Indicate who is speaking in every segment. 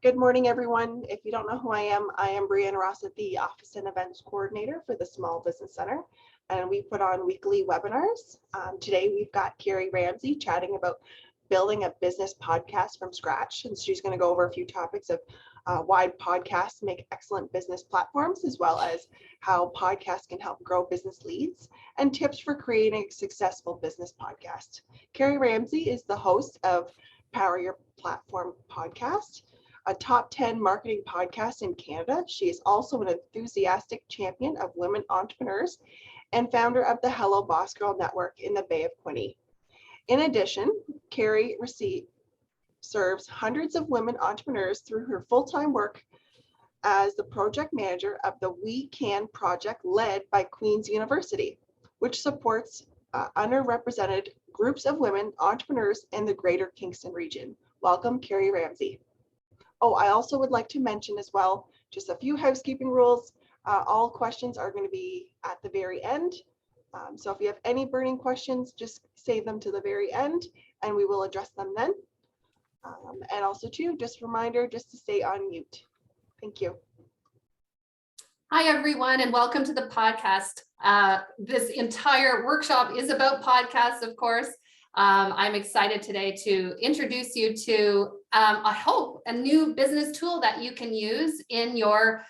Speaker 1: Good morning, everyone. If you don't know who I am Brianna Rossett, the Office and Events Coordinator for the Small Business Center, and we put on weekly webinars. Today, we've got Kerry Ramsay chatting about building a business podcast from scratch, and she's going to go over a few topics of why podcasts make excellent business platforms, as well as how podcasts can help grow business leads, and tips for creating a successful business podcast. Kerry Ramsay is the host of PowerHER Platform podcast, a top 10 marketing podcast in Canada. She is also an enthusiastic champion of women entrepreneurs and founder of the Hello Boss Girl Network in the Bay of Quinte. In addition, Kerry serves hundreds of women entrepreneurs through her full-time work as the project manager of the We Can project led by Queen's University, which supports underrepresented groups of women entrepreneurs in the greater Kingston region. Welcome, Kerry Ramsay. Oh, I also would like to mention as well, just a few housekeeping rules. All questions are going to be at the very end. So if you have any burning questions, just save them to the very end and we will address them then. And also too, just a reminder, just to stay on mute. Thank you.
Speaker 2: Hi, everyone, and welcome to the podcast. This entire workshop is about podcasts, of course. I'm excited today to introduce you to, I hope, a new business tool that you can use in your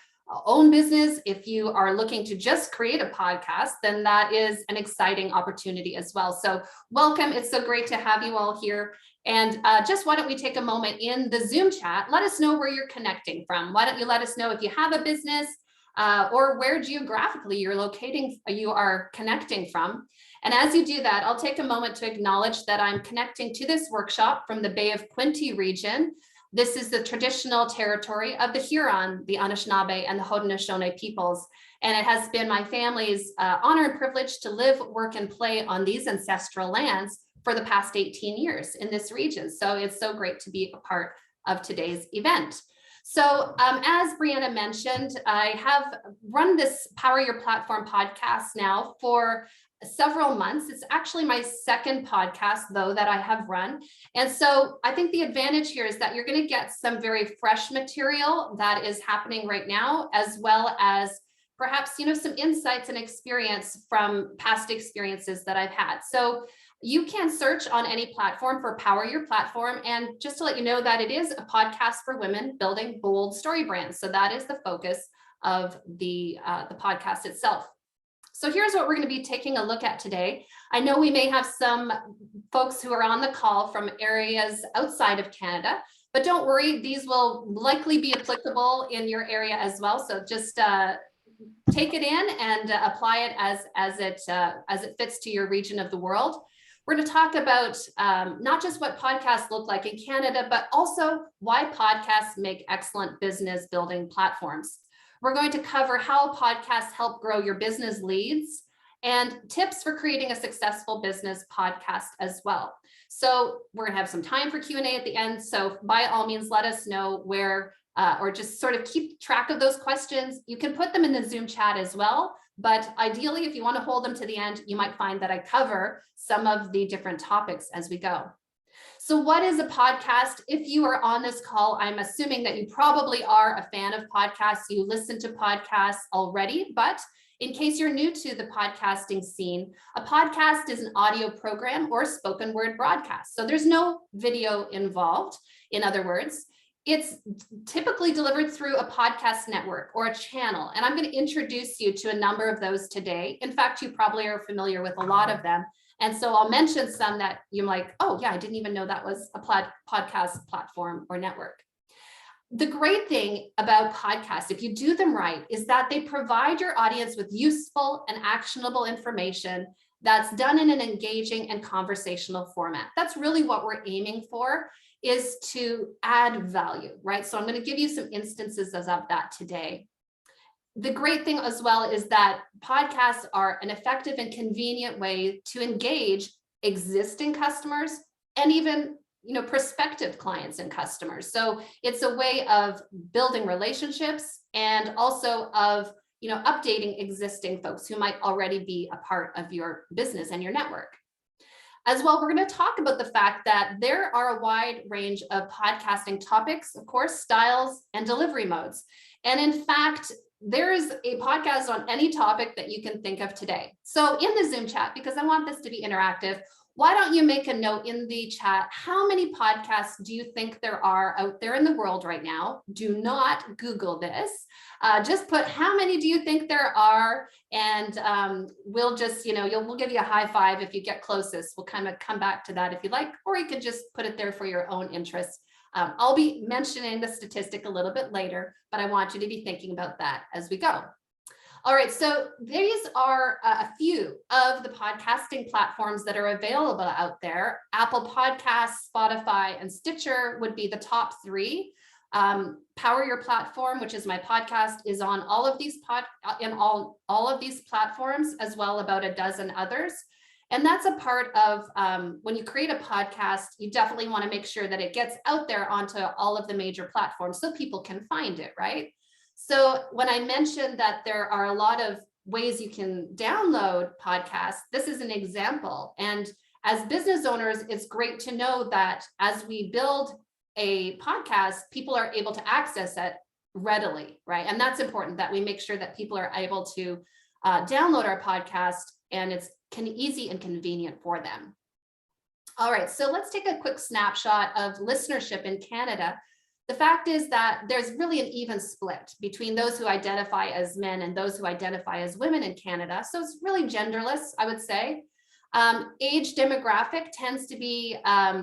Speaker 2: own business. If you are looking to just create a podcast, then that is an exciting opportunity as well. So welcome. It's so great to have you all here. And just why don't we take a moment in the Zoom chat, let us know where you're connecting from. Why don't you let us know if you have a business or where geographically you are connecting from. And as you do that, I'll take a moment to acknowledge that I'm connecting to this workshop from the Bay of Quinte region. This is the traditional territory of the Huron, the Anishinaabe, and the Haudenosaunee peoples. And it has been my family's honor and privilege to live, work, and play on these ancestral lands for the past 18 years in this region. So it's so great to be a part of today's event. So as Brianna mentioned, I have run this PowerHER Platform podcast now for several months. It's actually my second podcast, though, that I have run. And so I think the advantage here is that you're going to get some very fresh material that is happening right now, as well as perhaps, some insights and experience from past experiences that I've had. So you can search on any platform for PowerHER Platform. And just to let you know that it is a podcast for women building bold story brands. So that is the focus of the podcast itself. So here's what we're going to be taking a look at today. I know we may have some folks who are on the call from areas outside of Canada, but don't worry, these will likely be applicable in your area as well. So just take it in and apply it as it fits to your region of the world. We're going to talk about not just what podcasts look like in Canada, but also why podcasts make excellent business building platforms. We're going to cover how podcasts help grow your business leads and tips for creating a successful business podcast as well. So we're going to have some time for Q&A at the end. So by all means, let us know where, or just sort of keep track of those questions. You can put them in the Zoom chat as well. But ideally, if you want to hold them to the end, you might find that I cover some of the different topics as we go. So what is a podcast? If you are on this call, I'm assuming that you probably are a fan of podcasts. You listen to podcasts already, but in case you're new to the podcasting scene, a podcast is an audio program or spoken word broadcast. So there's no video involved. In other words, it's typically delivered through a podcast network or a channel. And I'm going to introduce you to a number of those today. In fact, you probably are familiar with a lot of them. And so I'll mention some that you're like, oh yeah, I didn't even know that was a podcast platform or network. The great thing about podcasts, if you do them right, is that they provide your audience with useful and actionable information that's done in an engaging and conversational format. That's really what we're aiming for, is to add value, right? So I'm going to give you some instances of that today. The great thing as well is that podcasts are an effective and convenient way to engage existing customers and even prospective clients and customers. So it's a way of building relationships and also of updating existing folks who might already be a part of your business and your network. As well, we're going to talk about the fact that there are a wide range of podcasting topics, of course, styles and delivery modes. And in fact, there is a podcast on any topic that you can think of today. So in the Zoom chat, because I want this to be interactive, why don't you make a note in the chat? How many podcasts do you think there are out there in the world right now? Do not Google this. Just put how many do you think there are, and we'll just, we'll give you a high five if you get closest. We'll kind of come back to that if you like, or you could just put it there for your own interest. I'll be mentioning the statistic a little bit later, but I want you to be thinking about that as we go. All right, so these are a few of the podcasting platforms that are available out there. Apple Podcasts, Spotify, and Stitcher would be the top three. PowerHER Platform, which is my podcast, is on all of these all of these platforms, as well about a dozen others. And that's a part of when you create a podcast, you definitely want to make sure that it gets out there onto all of the major platforms so people can find it, right? So when I mentioned that there are a lot of ways you can download podcasts, this is an example. And as business owners, it's great to know that as we build a podcast, people are able to access it readily, right? And that's important, that we make sure that people are able to download our podcast and it's easy and convenient for them. All right, so let's take a quick snapshot of listenership in Canada. The fact is that there's really an even split between those who identify as men and those who identify as women in Canada. So it's really genderless, I would say. Age demographic tends to be,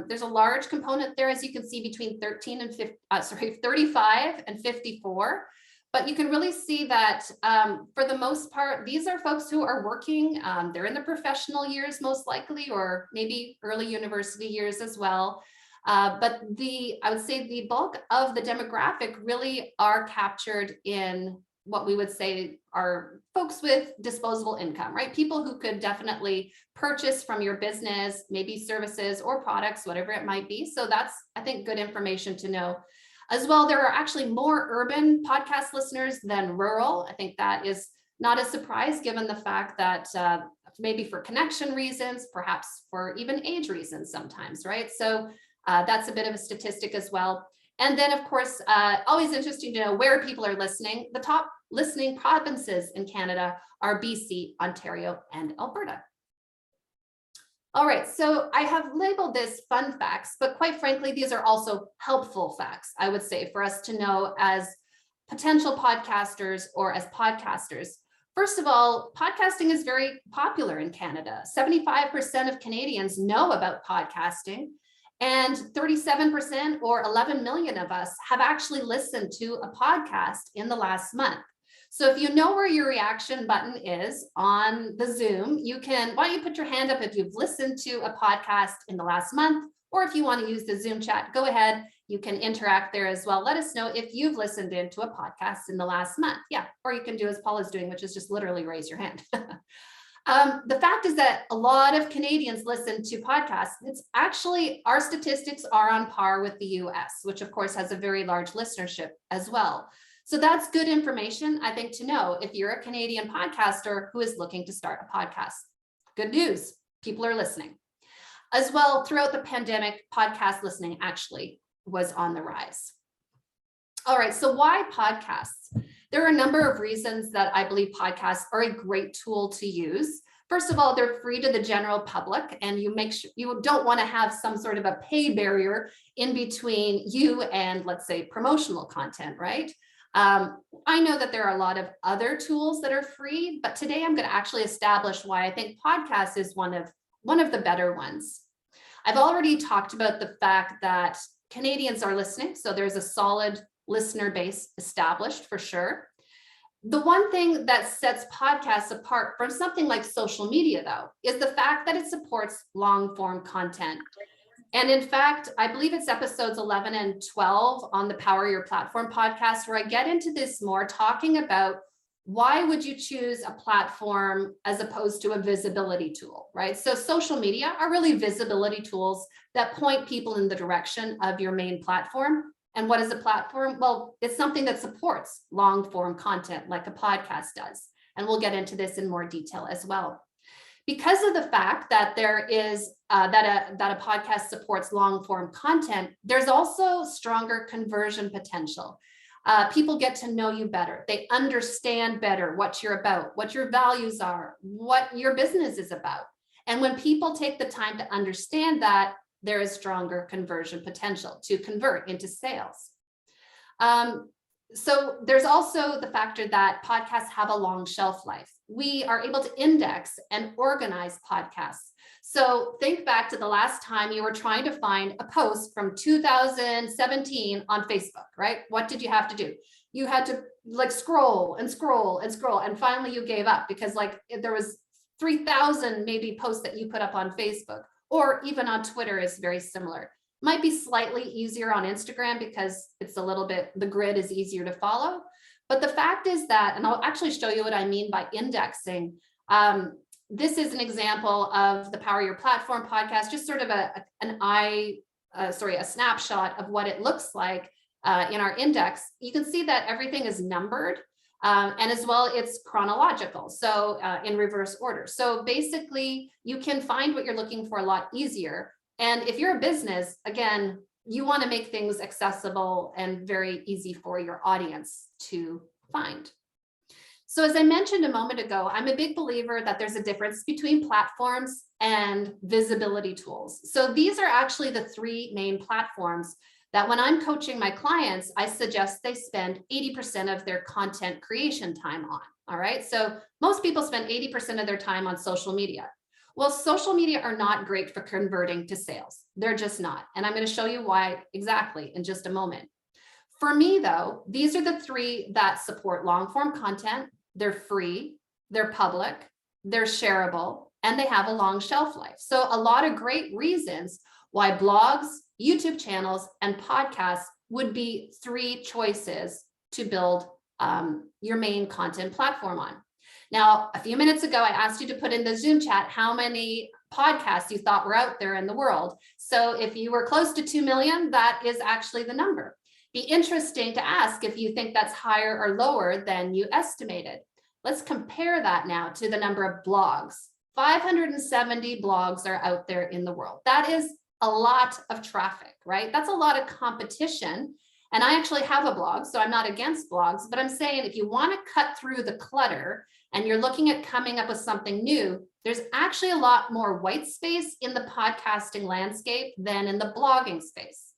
Speaker 2: there's a large component there, as you can see, between 35 and 54. But you can really see that for the most part, these are folks who are working. They're in the professional years, most likely, or maybe early university years as well. But I would say the bulk of the demographic really are captured in what we would say are folks with disposable income, right? People who could definitely purchase from your business, maybe services or products, whatever it might be. So that's, I think, good information to know. As well, there are actually more urban podcast listeners than rural. I think that is not a surprise given the fact that maybe for connection reasons, perhaps for even age reasons sometimes, right? So that's a bit of a statistic as well. And then, of course, always interesting to know where people are listening. The top listening provinces in Canada are BC, Ontario, and Alberta. All right, so I have labeled this fun facts, but quite frankly, these are also helpful facts, I would say, for us to know as potential podcasters or as podcasters. First of all, podcasting is very popular in Canada. 75% of Canadians know about podcasting, and 37% or 11 million of us have actually listened to a podcast in the last month. So if you know where your reaction button is on the Zoom, why don't you put your hand up if you've listened to a podcast in the last month, or if you want to use the Zoom chat, go ahead, you can interact there as well. Let us know if you've listened into a podcast in the last month. Yeah, or you can do as Paul is doing, which is just literally raise your hand. The fact is that a lot of Canadians listen to podcasts. It's actually, our statistics are on par with the US, which of course has a very large listenership as well. So that's good information, I think, to know if you're a Canadian podcaster who is looking to start a podcast. Good news, people are listening. As well, throughout the pandemic, podcast listening actually was on the rise. All right, so why podcasts? There are a number of reasons that I believe podcasts are a great tool to use. First of all, they're free to the general public, and you don't want to have some sort of a pay barrier in between you and, let's say, promotional content, right? I know that there are a lot of other tools that are free, but today I'm going to actually establish why I think podcasts is one of the better ones. I've already talked about the fact that Canadians are listening, so there's a solid listener base established for sure. The one thing that sets podcasts apart from something like social media, though, is the fact that it supports long form content. And in fact, I believe it's episodes 11 and 12 on the PowerHER Platform podcast, where I get into this more, talking about why would you choose a platform as opposed to a visibility tool, right? So social media are really visibility tools that point people in the direction of your main platform. And what is a platform? Well, it's something that supports long form content like a podcast does. And we'll get into this in more detail as well. Because of the fact that there is that a podcast supports long form content, there's also stronger conversion potential. People get to know you better. They understand better what you're about, what your values are, what your business is about. And when people take the time to understand that, there is stronger conversion potential to convert into sales. So there's also the factor that podcasts have a long shelf life. We are able to index and organize podcasts. So think back to the last time you were trying to find a post from 2017 on Facebook, right? What did you have to do? You had to like scroll and scroll and scroll, and finally you gave up because like there was 3,000 maybe posts that you put up on Facebook, or even on Twitter is very similar. Might be slightly easier on Instagram because it's a little bit, the grid is easier to follow. But the fact is that, and I'll actually show you what I mean by indexing. This is an example of the PowerHER Platform podcast, just sort of a snapshot of what it looks like in our index. You can see that everything is numbered, and as well, it's chronological, so in reverse order. So basically, you can find what you're looking for a lot easier. And if you're a business, again, you want to make things accessible and very easy for your audience to find. So as I mentioned a moment ago, I'm a big believer that there's a difference between platforms and visibility tools. So these are actually the three main platforms that when I'm coaching my clients, I suggest they spend 80% of their content creation time on. All right. So most people spend 80% of their time on social media. Well, social media are not great for converting to sales. They're just not. And I'm going to show you why exactly in just a moment. For me, though, these are the three that support long form content. They're free, they're public, they're shareable, and they have a long shelf life. So a lot of great reasons why blogs, YouTube channels, and podcasts would be three choices to build your main content platform on. Now, a few minutes ago, I asked you to put in the Zoom chat how many podcasts you thought were out there in the world. So if you were close to 2 million, that is actually the number. Be interesting to ask if you think that's higher or lower than you estimated. Let's compare that now to the number of blogs. 570 blogs are out there in the world. That is a lot of traffic, right? That's a lot of competition. And I actually have a blog, so I'm not against blogs, but I'm saying if you want to cut through the clutter and you're looking at coming up with something new, there's actually a lot more white space in the podcasting landscape than in the blogging space.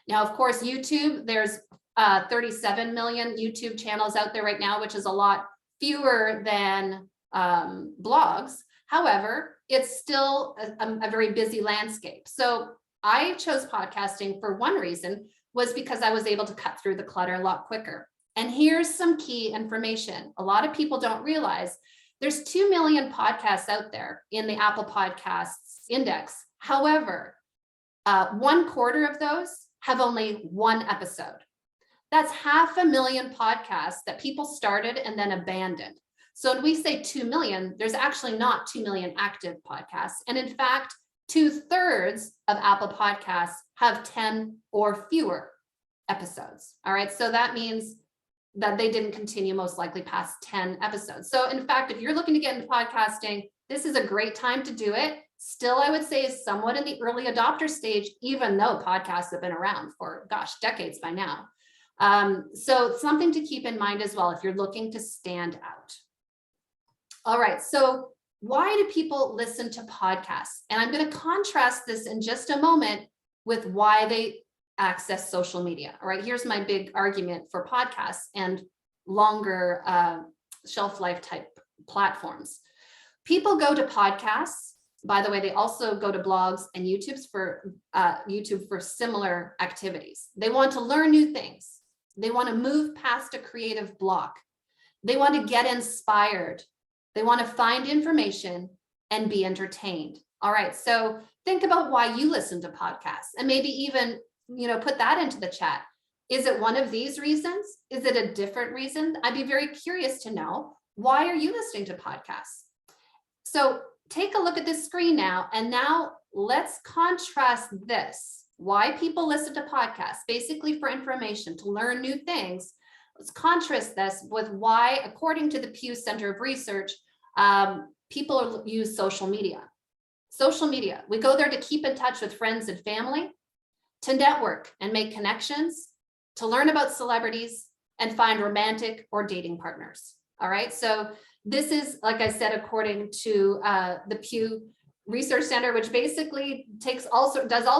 Speaker 2: Now, of course, YouTube, there's 37 million YouTube channels out there right now, which is a lot fewer than blogs. However, it's still a very busy landscape. So I chose podcasting for one reason, was because I was able to cut through the clutter a lot quicker. And here's some key information. A lot of people don't realize there's 2 million podcasts out there in the Apple Podcasts index. However, 1/4 of those have only one episode. That's 500,000 podcasts that people started and then abandoned. So when we say 2 million, there's actually not 2 million active podcasts. And in fact, 2/3 of Apple Podcasts have 10 or fewer episodes. All right. So that means that they didn't continue most likely past 10 episodes. So in fact, if you're looking to get into podcasting, this is a great time to do it. Still, I would say is somewhat in the early adopter stage, even though podcasts have been around for, decades by now. So something to keep in mind as well if you're looking to stand out. All right, so why do people listen to podcasts? And I'm going to contrast this in just a moment with why they access social media. All right, here's my big argument for podcasts and longer shelf life type platforms. People go to podcasts. By the way, they also go to blogs and YouTube for similar activities. They want to learn new things. They want to move past a creative block. They want to get inspired. They want to find information and be entertained. All right, so think about why you listen to podcasts and maybe even, put that into the chat. Is it one of these reasons? Is it a different reason? I'd be very curious to know, why are you listening to podcasts? So take a look at this screen now, and now let's contrast this. Why people listen to podcasts, basically for information, to learn new things. Let's contrast this with why, according to the Pew Center of Research, people use social media. Social media, we go there to keep in touch with friends and family, to network and make connections, to learn about celebrities, and find romantic or dating partners. All right, so this is, like I said, according to the Pew Research Center, which basically does all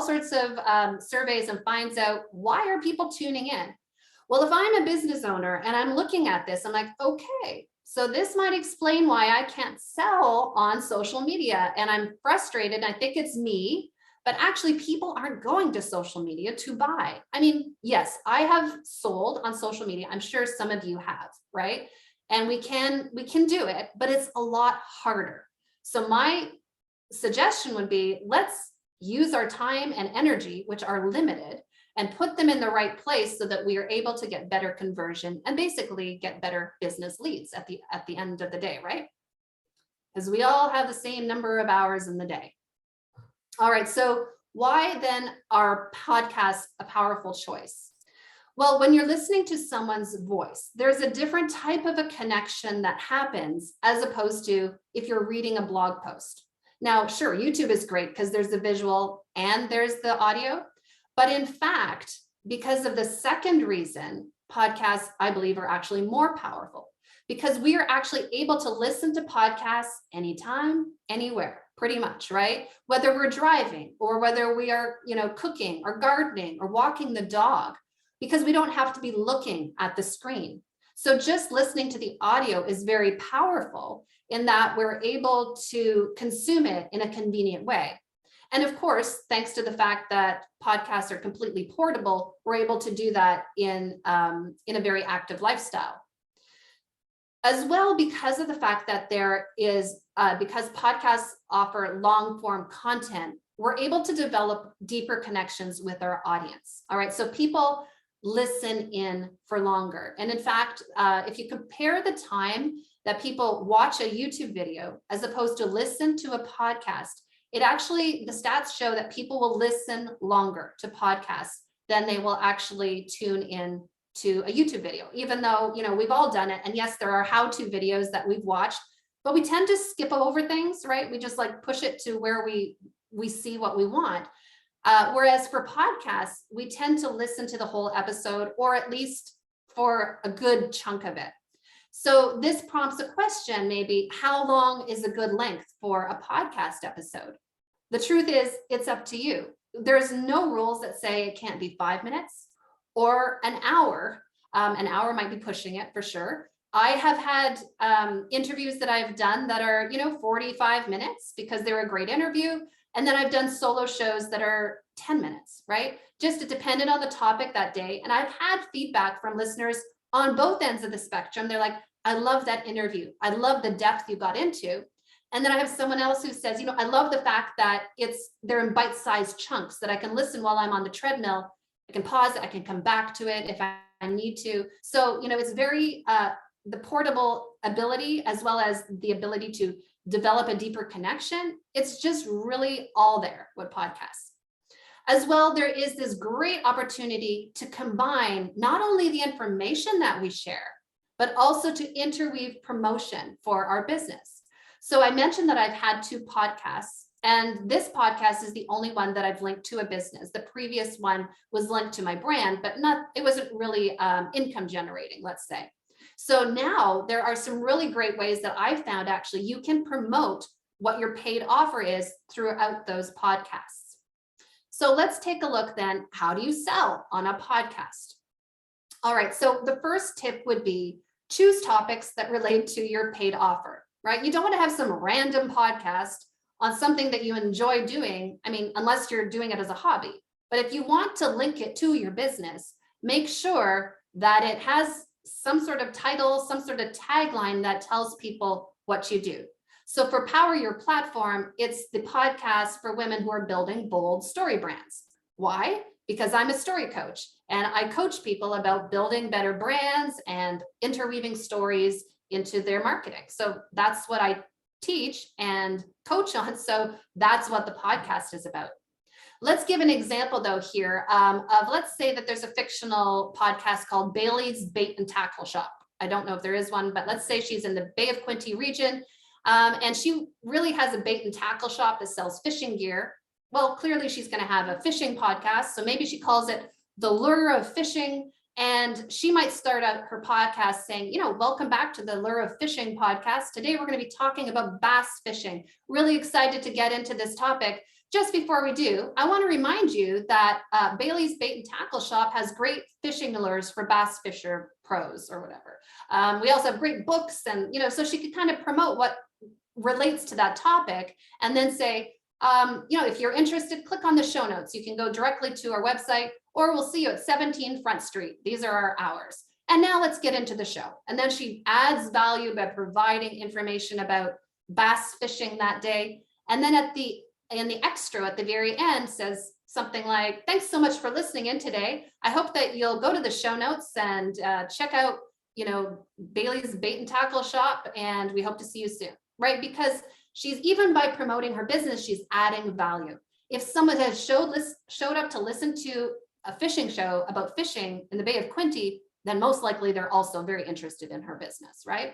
Speaker 2: sorts of surveys and finds out, why are people tuning in? Well, if I'm a business owner and I'm looking at this, I'm like, okay, so this might explain why I can't sell on social media and I'm frustrated. I think it's me, but actually people aren't going to social media to buy. I mean, yes, I have sold on social media. I'm sure some of you have, right? And we can do it, but it's a lot harder. So my suggestion would be, let's use our time and energy, which are limited, and put them in the right place so that we are able to get better conversion and basically get better business leads at the end of the day, right? Because we all have the same number of hours in the day. All right, so why then are podcasts a powerful choice? Well, when you're listening to someone's voice, there's a different type of a connection that happens as opposed to if you're reading a blog post. Now, sure, YouTube is great because there's the visual and there's the audio. But in fact, because of the second reason, podcasts, I believe, are actually more powerful because we are actually able to listen to podcasts anytime, anywhere, pretty much, right? Whether we're driving or whether we are, cooking or gardening or walking the dog, because we don't have to be looking at the screen. So just listening to the audio is very powerful in that we're able to consume it in a convenient way. And of course, thanks to the fact that podcasts are completely portable, we're able to do that in a very active lifestyle. As well, because of the fact that because podcasts offer long form content, we're able to develop deeper connections with our audience. All right, so people listen in for longer. And in fact, if you compare the time that people watch a YouTube video as opposed to listen to a podcast, the stats show that people will listen longer to podcasts than they will actually tune in to a YouTube video, even though, we've all done it. And yes, there are how-to videos that we've watched, but we tend to skip over things, right? We just push it to where we see what we want. Whereas for podcasts, we tend to listen to the whole episode, or at least for a good chunk of it. So this prompts a question, maybe, how long is a good length for a podcast episode? The truth is, it's up to you. There's no rules that say it can't be 5 minutes or an hour. An hour might be pushing it for sure. I have had interviews that I've done that are, 45 minutes because they're a great interview. And then I've done solo shows that are 10 minutes, right? Just it depended on the topic that day. And I've had feedback from listeners on both ends of the spectrum. They're like, I love that interview. I love the depth you got into. And then I have someone else who says, I love the fact that they're in bite-sized chunks that I can listen while I'm on the treadmill. I can pause it. I can come back to it if I need to. So, it's very, the portable ability as well as the ability to develop a deeper connection. It's just really all there with podcasts. As well, there is this great opportunity to combine not only the information that we share, but also to interweave promotion for our business. So I mentioned that I've had 2 podcasts, and this podcast is the only one that I've linked to a business. The previous one was linked to my brand, but it wasn't really income generating, let's say. So now there are some really great ways that I found actually you can promote what your paid offer is throughout those podcasts. So let's take a look then, how do you sell on a podcast? All right, so the first tip would be choose topics that relate to your paid offer, right? You don't want to have some random podcast on something that you enjoy doing. I mean, unless you're doing it as a hobby. But if you want to link it to your business, make sure that it has some sort of title, some sort of tagline that tells people what you do. So for PowerHER Platform, it's the podcast for women who are building bold story brands. Why? Because I'm a story coach and I coach people about building better brands and interweaving stories into their marketing. So that's what I teach and coach on. So that's what the podcast is about. Let's give an example though here of, let's say that there's a fictional podcast called Bailey's Bait and Tackle Shop. I don't know if there is one, but let's say she's in the Bay of Quinte region. And she really has a bait and tackle shop that sells fishing gear. Well, clearly she's going to have a fishing podcast. So maybe she calls it The Lure of Fishing. And she might start out her podcast saying, welcome back to the Lure of Fishing podcast. Today, we're going to be talking about bass fishing. Really excited to get into this topic. Just before we do, I want to remind you that Bailey's Bait and Tackle Shop has great fishing lures for bass fisher pros or whatever. We also have great books and, so she could kind of promote what relates to that topic and then say, if you're interested, click on the show notes. You can go directly to our website, or we'll see you at 17 Front Street. These are our hours. And now let's get into the show. And then she adds value by providing information about bass fishing that day. And then in the extra at the very end says something like, thanks so much for listening in today. I hope that you'll go to the show notes and check out, Bailey's Bait and Tackle Shop. And we hope to see you soon, right? Because she's, even by promoting her business, she's adding value. If someone has showed up to listen to a fishing show about fishing in the Bay of Quinte, then most likely they're also very interested in her business, right?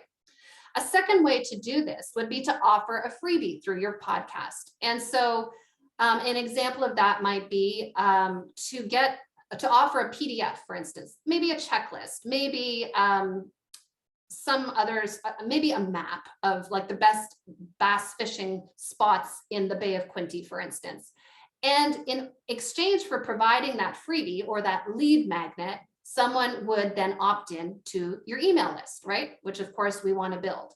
Speaker 2: A second way to do this would be to offer a freebie through your podcast. And so an example of that might be to offer a PDF, for instance, maybe a checklist, maybe some others, maybe a map of like the best bass fishing spots in the Bay of Quinte, for instance. And in exchange for providing that freebie or that lead magnet, someone would then opt in to your email list, right? Which of course we want to build.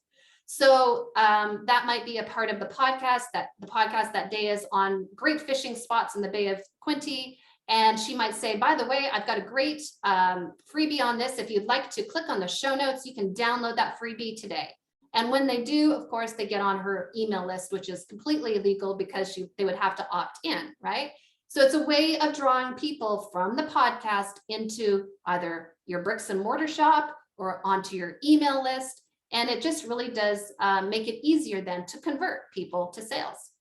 Speaker 2: So that might be a part of the podcast. That the podcast that day is on great fishing spots in the Bay of Quinte. And she might say, by the way, I've got a great freebie on this. If you'd like to click on the show notes, you can download that freebie today. And when they do, of course, they get on her email list, which is completely illegal because they would have to opt in, right? So it's a way of drawing people from the podcast into either your bricks and mortar shop or onto your email list. And it just really does make it easier then to convert people to sales.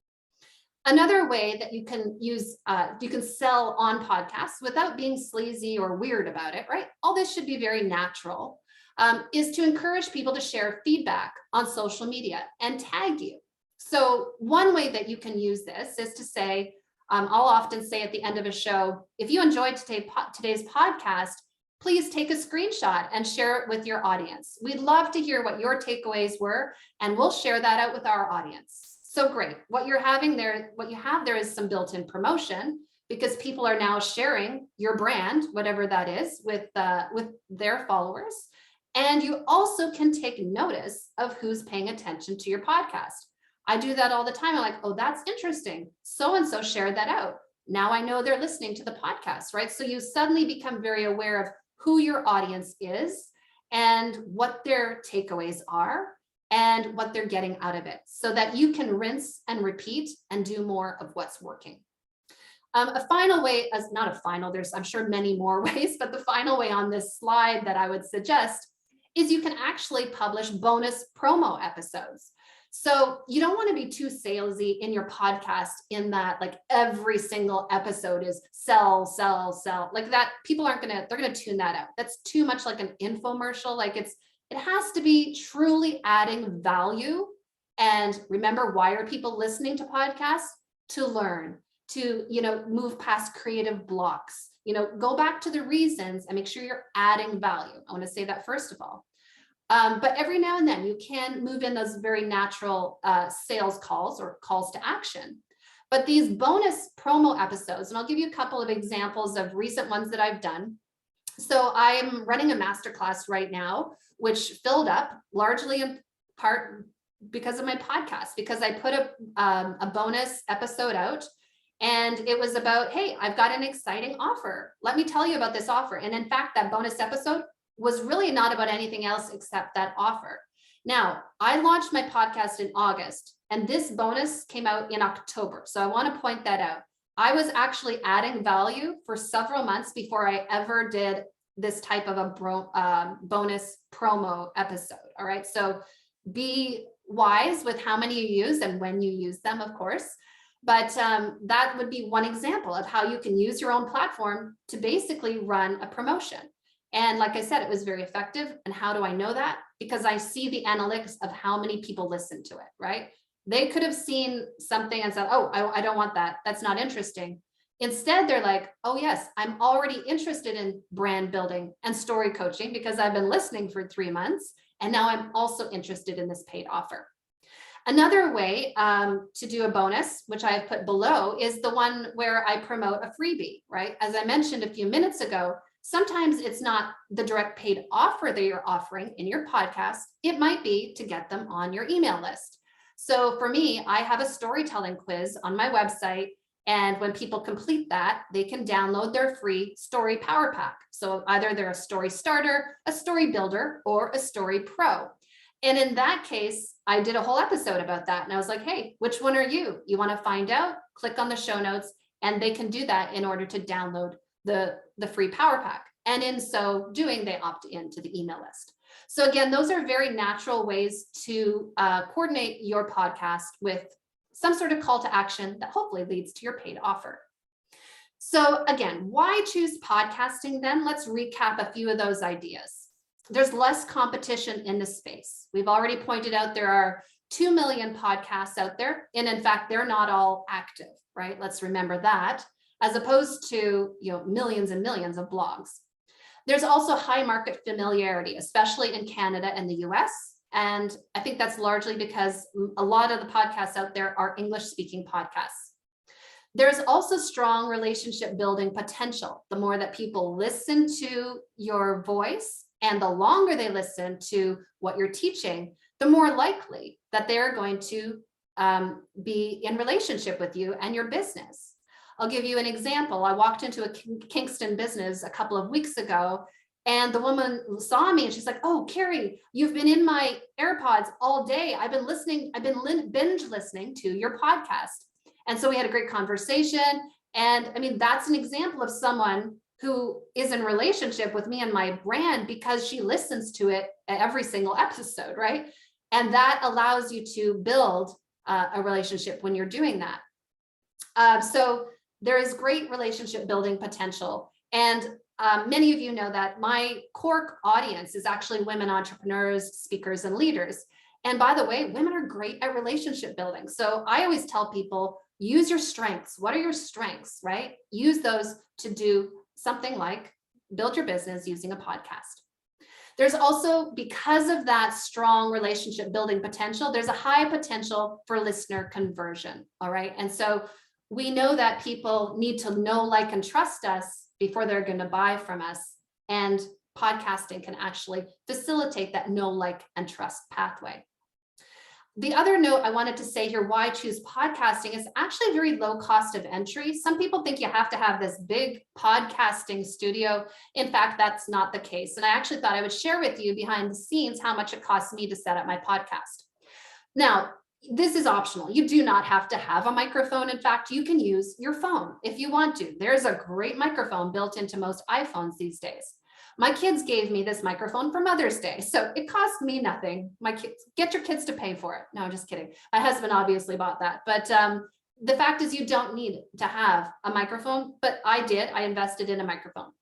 Speaker 2: Another way that you can use, you can sell on podcasts without being sleazy or weird about it, right? All this should be very natural, is to encourage people to share feedback on social media and tag you. So one way that you can use this is to say, I'll often say at the end of a show, if you enjoyed today's podcast, please take a screenshot and share it with your audience. We'd love to hear what your takeaways were, and we'll share that out with our audience. So great. What you have there is some built-in promotion because people are now sharing your brand, whatever that is, with their followers. And you also can take notice of who's paying attention to your podcast. I do that all the time. I'm like, oh, that's interesting. So-and-so shared that out. Now I know they're listening to the podcast, right? So you suddenly become very aware of who your audience is and what their takeaways are and what they're getting out of it so that you can rinse and repeat and do more of what's working. A final way, there's I'm sure many more ways, but the final way on this slide that I would suggest is you can actually publish bonus promo episodes. So you don't want to be too salesy in your podcast in that like every single episode is sell like that. People they're going to tune that out. That's too much like an infomercial. Like it has to be truly adding value. And remember, why are people listening to podcasts? To learn, to, move past creative blocks, go back to the reasons and make sure you're adding value. I want to say that first of all. But every now and then you can move in those very natural sales calls or calls to action. But these bonus promo episodes, and I'll give you a couple of examples of recent ones that I've done. So I'm running a masterclass right now, which filled up largely in part because of my podcast, because I put a bonus episode out. And it was about, hey, I've got an exciting offer. Let me tell you about this offer. And in fact, that bonus episode was really not about anything else except that offer. Now, I launched my podcast in August, and this bonus came out in October. So I want to point that out. I was actually adding value for several months before I ever did this type of a bonus promo episode. All right. So be wise with how many you use and when you use them, of course. But that would be one example of how you can use your own platform to basically run a promotion. And like I said, it was very effective. And how do I know that? Because I see the analytics of how many people listen to it, right? They could have seen something and said, oh, I don't want that. That's not interesting. Instead, they're like, oh yes, I'm already interested in brand building and story coaching because I've been listening for 3 months. And now I'm also interested in this paid offer. Another way to do a bonus, which I have put below, is the one where I promote a freebie, right? As I mentioned a few minutes ago, sometimes it's not the direct paid offer that you're offering in your podcast. It might be to get them on your email list. So for me, I have a storytelling quiz on my website. And when people complete that, they can download their free story power pack. So either they're a story starter, a story builder, or a story pro. And in that case, I did a whole episode about that. And I was like, hey, which one are you? You want to find out? Click on the show notes, and they can do that in order to download the free power pack. And in so doing, they opt into the email list. So again, those are very natural ways to coordinate your podcast with some sort of call to action that hopefully leads to your paid offer. So again, why choose podcasting then? Let's recap a few of those ideas. There's less competition in the space. We've already pointed out there are 2 million podcasts out there. And in fact, they're not all active, right? Let's remember that, as opposed to millions and millions of blogs. There's also high market familiarity, especially in Canada and the US. And I think that's largely because a lot of the podcasts out there are English speaking podcasts. There's also strong relationship building potential. The more that people listen to your voice and the longer they listen to what you're teaching, the more likely that they're going to be in relationship with you and your business. I'll give you an example. I walked into a Kingston business a couple of weeks ago, and the woman saw me and she's like, oh, Kerry, you've been in my AirPods all day. I've been binge listening to your podcast. And so we had a great conversation. And I mean, that's an example of someone who is in relationship with me and my brand because she listens to it every single episode, right? And that allows you to build a relationship when you're doing that. So there is great relationship building potential. And many of you know that my core audience is actually women entrepreneurs, speakers, and leaders. And by the way, women are great at relationship building. So I always tell people, use your strengths. What are your strengths, right? Use those to do something like build your business using a podcast. There's also, because of that strong relationship building potential, there's a high potential for listener conversion, all right? And so we know that people need to know, like, and trust us before they're going to buy from us. And podcasting can actually facilitate that know, like, and trust pathway. The other note I wanted to say here, why choose podcasting, is actually very low cost of entry. Some people think you have to have this big podcasting studio. In fact, that's not the case. And I actually thought I would share with you behind the scenes how much it costs me to set up my podcast. Now, this is optional. You do not have to have a microphone. In fact, you can use your phone if you want to. There's a great microphone built into most iPhones these days. My kids gave me this microphone for Mother's Day, so it cost me nothing. My kids, get your kids to pay for it. No, I'm just kidding. My husband obviously bought that, but the fact is you don't need to have a microphone, but I did. I invested in a microphone.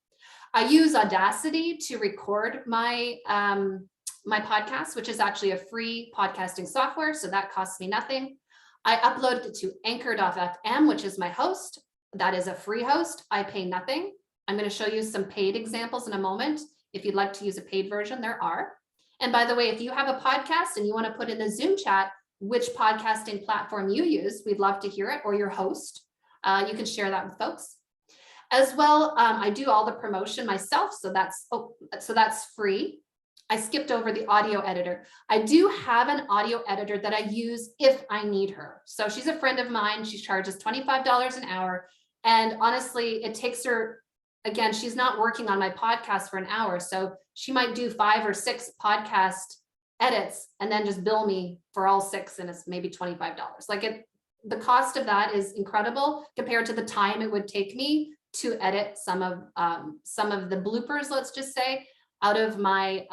Speaker 2: I use Audacity to record my my podcast, which is actually a free podcasting software, so that costs me nothing. I uploaded it to anchor.fm, which is my host. That is a free host. I pay nothing. I'm going to show you some paid examples in a moment. If you'd like to use a paid version, there are. And by the way, if you have a podcast and you want to put in the Zoom chat which podcasting platform you use, we'd love to hear it, or your host. You can share that with folks. As well, I do all the promotion myself, so that's free. I skipped over the audio editor. I do have an audio editor that I use if I need her. So she's a friend of mine. She charges $25 an hour. And honestly, it takes her, again, she's not working on my podcast for an hour. So she might do 5 or 6 podcast edits and then just bill me for all 6, and it's maybe $25. The cost of that is incredible compared to the time it would take me to edit some of the bloopers, let's just say, out of my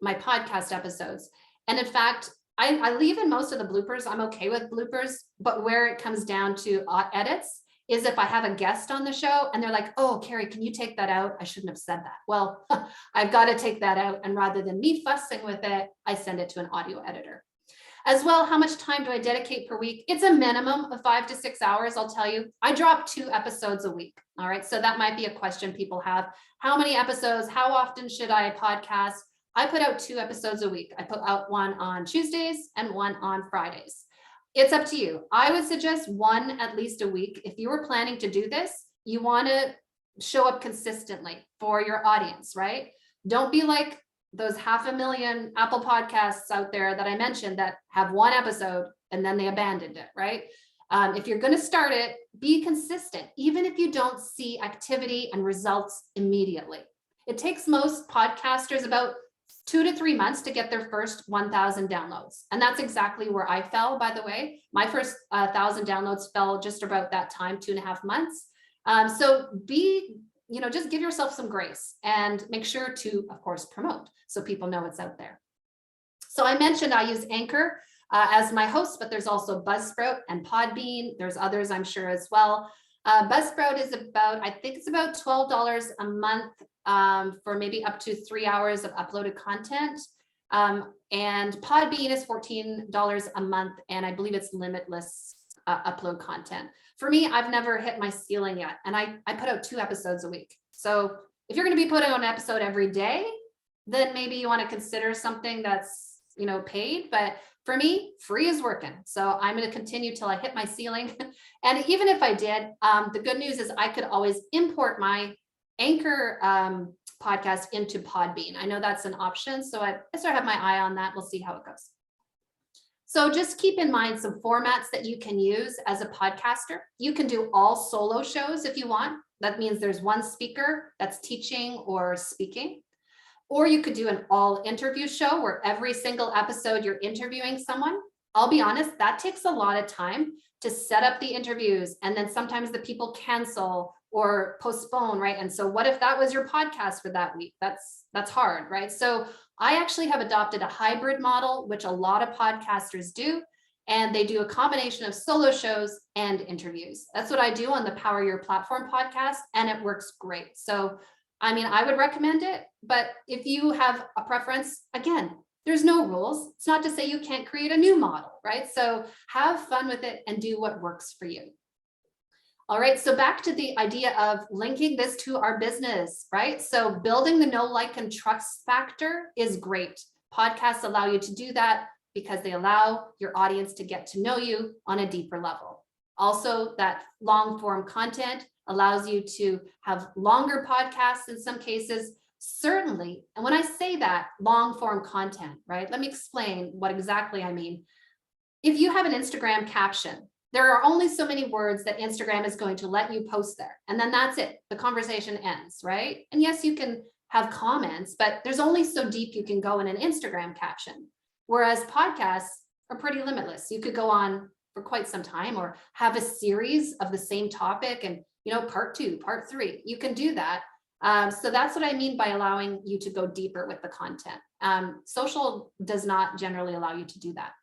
Speaker 2: my podcast episodes. And in fact, I leave in most of the bloopers. I'm okay with bloopers, but where it comes down to edits, is if I have a guest on the show and they're like, oh, Kerry, can you take that out? I shouldn't have said that. Well, I've got to take that out. And rather than me fussing with it, I send it to an audio editor. As well, how much time do I dedicate per week? It's a minimum of 5 to 6 hours, I'll tell you. I drop 2 episodes a week. All right, so that might be a question people have. How many episodes? How often should I podcast? I put out 2 episodes a week. I put out one on Tuesdays and one on Fridays. It's up to you. I would suggest 1 at least a week. If you were planning to do this, you want to show up consistently for your audience, right? Don't be like those 500,000 Apple podcasts out there that I mentioned that have 1 episode and then they abandoned it, right? If you're going to start it, be consistent, even if you don't see activity and results immediately. It takes most podcasters about 2 to 3 months to get their first 1,000 downloads. And that's exactly where I fell, by the way. My first 1,000 downloads fell just about that time, 2.5 months. So just give yourself some grace and make sure to, of course, promote so people know it's out there. So I mentioned I use Anchor as my host, but there's also Buzzsprout and Podbean. There's others, I'm sure, as well. Buzzsprout is I think it's about $12 a month for maybe up to 3 hours of uploaded content. And Podbean is $14 a month, and I believe it's limitless upload content. For me, I've never hit my ceiling yet, and I put out 2 episodes a week. So if you're going to be putting out an episode every day, then maybe you want to consider something that's, paid. But for me, free is working. So I'm going to continue till I hit my ceiling. And even if I did, the good news is I could always import my Anchor podcast into Podbean. I know that's an option. So I sort of have my eye on that. We'll see how it goes. So just keep in mind some formats that you can use as a podcaster. You can do all solo shows if you want. That means there's one speaker that's teaching or speaking. Or you could do an all interview show where every single episode you're interviewing someone. I'll be honest, that takes a lot of time to set up the interviews. And then sometimes the people cancel or postpone, right? And so what if that was your podcast for that week? That's hard, right? So I actually have adopted a hybrid model, which a lot of podcasters do. And they do a combination of solo shows and interviews. That's what I do on the PowerHER Platform podcast, and it works great. So I would recommend it, but if you have a preference, again, there's no rules. It's not to say you can't create a new model, right? So have fun with it and do what works for you. All right, so back to the idea of linking this to our business, right? So building the know, like, and trust factor is great. Podcasts allow you to do that because they allow your audience to get to know you on a deeper level. Also, that long form content allows you to have longer podcasts in some cases, certainly. And when I say that long form content, right, let me explain what exactly I mean. If you have an Instagram caption, there are only so many words that Instagram is going to let you post there. And then that's it. The conversation ends, right? And yes, you can have comments, but there's only so deep you can go in an Instagram caption. Whereas podcasts are pretty limitless. You could go on for quite some time or have a series of the same topic and part 2, part 3, you can do that. So that's what I mean by allowing you to go deeper with the content. Social does not generally allow you to do that.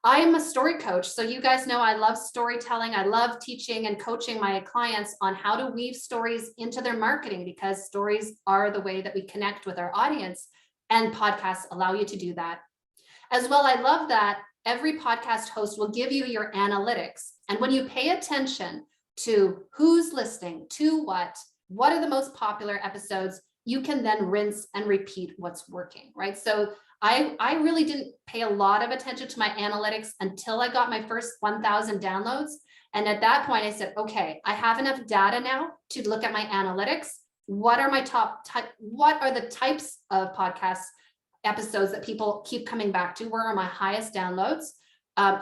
Speaker 2: I am a story coach. So you guys know I love storytelling. I love teaching and coaching my clients on how to weave stories into their marketing, because stories are the way that we connect with our audience, and podcasts allow you to do that. As well, I love that every podcast host will give you your analytics. And when you pay attention to who's listening to what are the most popular episodes, you can then rinse and repeat what's working, right? So I really didn't pay a lot of attention to my analytics until I got my first 1,000 downloads. And at that point I said, okay, I have enough data now to look at my analytics. What are my what are the types of podcast episodes that people keep coming back to? Where are my highest downloads?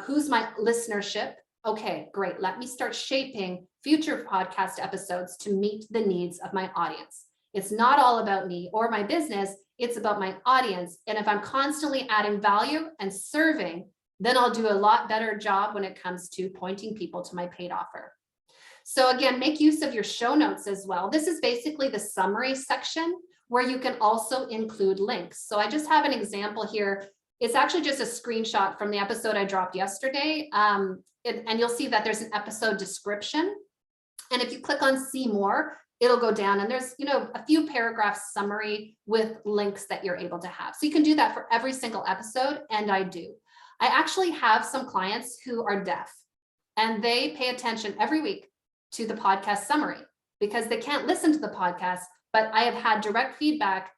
Speaker 2: Who's my listenership? Okay, great. Let me start shaping future podcast episodes to meet the needs of my audience. It's not all about me or my business. It's about my audience. And if I'm constantly adding value and serving, then I'll do a lot better job when it comes to pointing people to my paid offer. So again, make use of your show notes as well. This is basically the summary section where you can also include links. So I just have an example here. It's actually just a screenshot from the episode I dropped yesterday. And you'll see that there's an episode description. And if you click on see more, it'll go down and there's, a few paragraphs summary with links that you're able to have. So you can do that for every single episode, and I do. I actually have some clients who are deaf, and they pay attention every week to the podcast summary because they can't listen to the podcast, but I have had direct feedback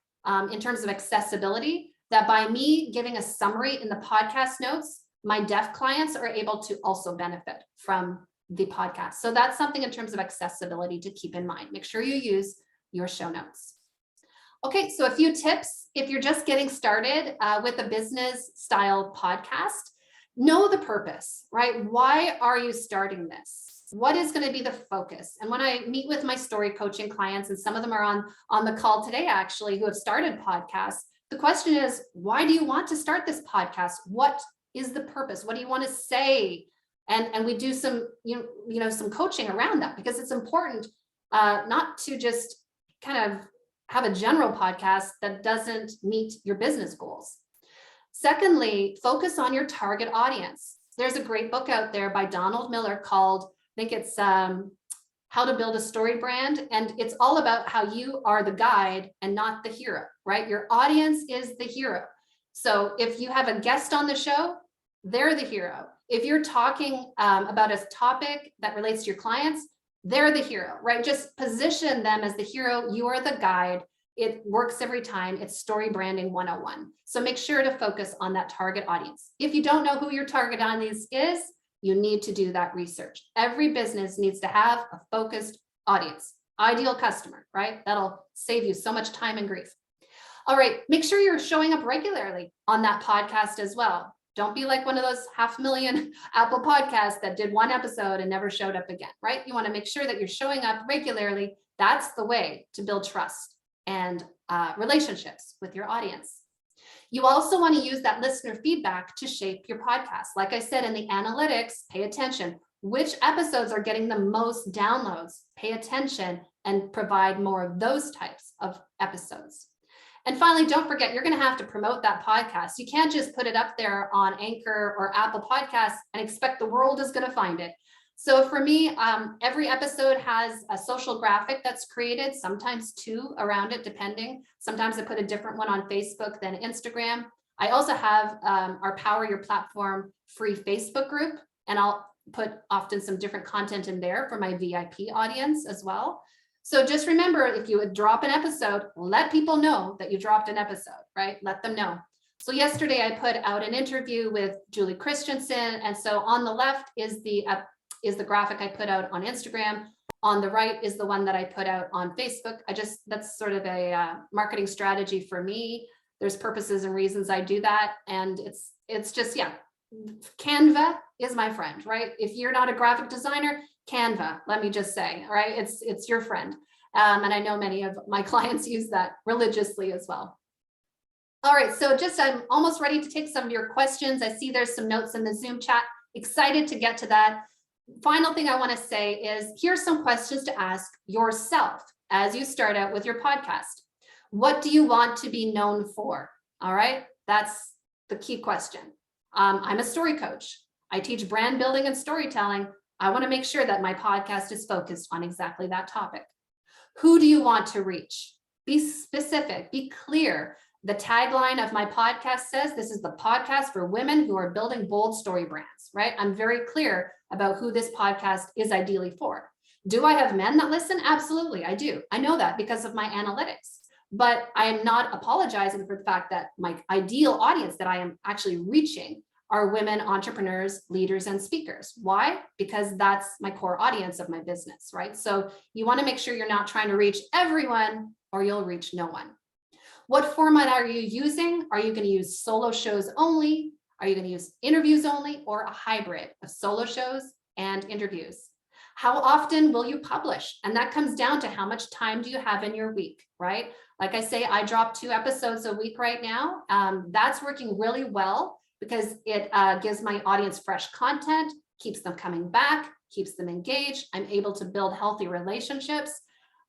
Speaker 2: in terms of accessibility that by me giving a summary in the podcast notes, my deaf clients are able to also benefit from the podcast. So that's something in terms of accessibility to keep in mind. Make sure you use your show notes. Okay, so a few tips. If you're just getting started with a business style podcast, know the purpose, right? Why are you starting this? What is going to be the focus? And when I meet with my story coaching clients, and some of them are on the call today, actually, who have started podcasts, the question is, why do you want to start this podcast? What is the purpose? What do you want to say? And we do some, some coaching around that, because it's important not to just kind of have a general podcast that doesn't meet your business goals. Secondly, focus on your target audience. There's a great book out there by Donald Miller called, I think it's How to Build a Story Brand. And it's all about how you are the guide and not the hero, right? Your audience is the hero. So if you have a guest on the show, they're the hero. If you're talking about a topic that relates to your clients, they're the hero, right? Just position them as the hero. You are the guide. It works every time. It's story branding 101. So make sure to focus on that target audience. If you don't know who your target audience is, you need to do that research. Every business needs to have a focused audience, ideal customer, right? That'll save you so much time and grief. All right, make sure you're showing up regularly on that podcast as well. Don't be like one of those 500,000 Apple podcasts that did one episode and never showed up again, right? You want to make sure that you're showing up regularly. That's the way to build trust and relationships with your audience. You also want to use that listener feedback to shape your podcast. Like I said, in the analytics, pay attention. Which episodes are getting the most downloads? Pay attention and provide more of those types of episodes. And finally, don't forget, you're going to have to promote that podcast. You can't just put it up there on Anchor or Apple Podcasts and expect the world is going to find it. So for me, every episode has a social graphic that's created, sometimes two around it, depending. Sometimes I put a different one on Facebook than Instagram. I also have our PowerHER Platform free Facebook group, and I'll put often some different content in there for my VIP audience as well. So just remember, if you drop an episode, let people know that you dropped an episode, right? Let them know. So yesterday I put out an interview with Julie Christensen. And so on the left is the graphic I put out on Instagram. On the right is the one that I put out on Facebook. That's sort of a marketing strategy for me. There's purposes and reasons I do that. And it's just, yeah, Canva is my friend, right? If you're not a graphic designer, Canva, let me just say, all right, it's your friend. And I know many of my clients use that religiously as well. All right, so I'm almost ready to take some of your questions. I see there's some notes in the Zoom chat. Excited to get to that. Final thing I want to say is here's some questions to ask yourself as you start out with your podcast. What do you want to be known for? All right, that's the key question. I'm a story coach. I teach brand building and storytelling. I want to make sure that my podcast is focused on exactly that topic. Who do you want to reach? Be specific, be clear. The tagline of my podcast says this is the podcast for women who are building bold story brands, right? I'm very clear about who this podcast is ideally for. Do I have men that listen? Absolutely, I do. I know that because of my analytics, but I am not apologizing for the fact that my ideal audience that I am actually reaching are women entrepreneurs, leaders, and speakers. Why? Because that's my core audience of my business, right? So you want to make sure you're not trying to reach everyone or you'll reach no one. What format are you using? Are you going to use solo shows only? Are you going to use interviews only, or a hybrid of solo shows and interviews? How often will you publish? And that comes down to how much time do you have in your week, right? Like I say, I drop 2 episodes a week right now. That's working really well because it gives my audience fresh content, keeps them coming back, keeps them engaged. I'm able to build healthy relationships.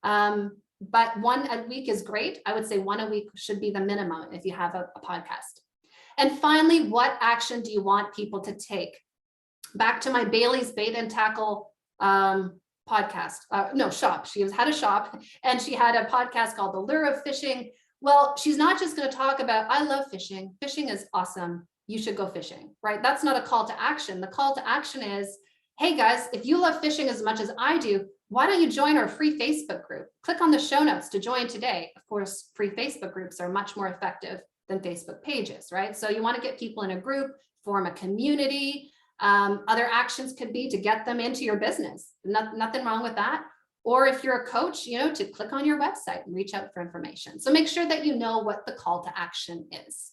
Speaker 2: But 1 a week is great. I would say 1 a week should be the minimum if you have a podcast. And finally, what action do you want people to take? Back to my Bailey's bait and tackle podcast, no, shop. She had a shop and she had a podcast called The Lure of Fishing. Well, she's not just going to talk about, I love fishing. Fishing is awesome. You should go fishing, right? That's not a call to action. The call to action is, hey guys, if you love fishing as much as I do, why don't you join our free Facebook group? Click on the show notes to join today. Of course, free Facebook groups are much more effective than Facebook pages, right? So you want to get people in a group, form a community. Other actions could be to get them into your business. Nothing wrong with that. Or if you're a coach, to click on your website and reach out for information. So make sure that you know what the call to action is.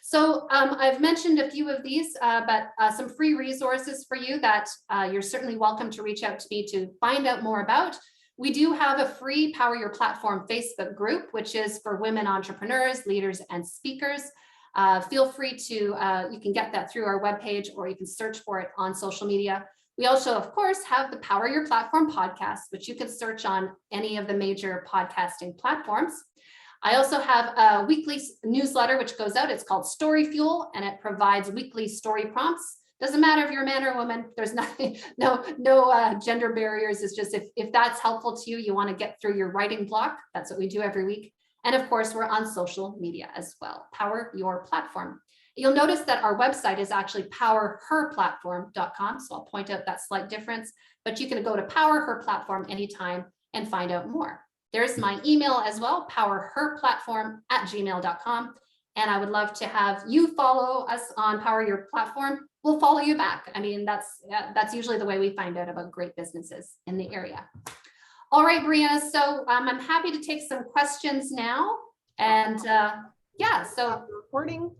Speaker 2: So I've mentioned a few of these, but some free resources for you that you're certainly welcome to reach out to me to find out more about. We do have a free PowerHER Platform Facebook group, which is for women entrepreneurs, leaders, and speakers. Feel free to, you can get that through our webpage, or you can search for it on social media. We also, of course, have the PowerHER Platform podcast, which you can search on any of the major podcasting platforms. I also have a weekly newsletter which goes out. It's called Story Fuel, and it provides weekly story prompts. Doesn't matter if you're a man or a woman. There's nothing, no gender barriers. It's just if that's helpful to you, you want to get through your writing block. That's what we do every week. And of course, we're on social media as well. PowerHER Platform. You'll notice that our website is actually PowerHERPlatform.com. So I'll point out that slight difference, but you can go to PowerHER Platform anytime and find out more. There's my email as well, PowerHERPlatform@gmail.com. And I would love to have you follow us on PowerHER Platform. We'll follow you back. I mean, that's usually the way we find out about great businesses in the area. All right, Brianna, so I'm happy to take some questions now. And yeah, so
Speaker 1: recording.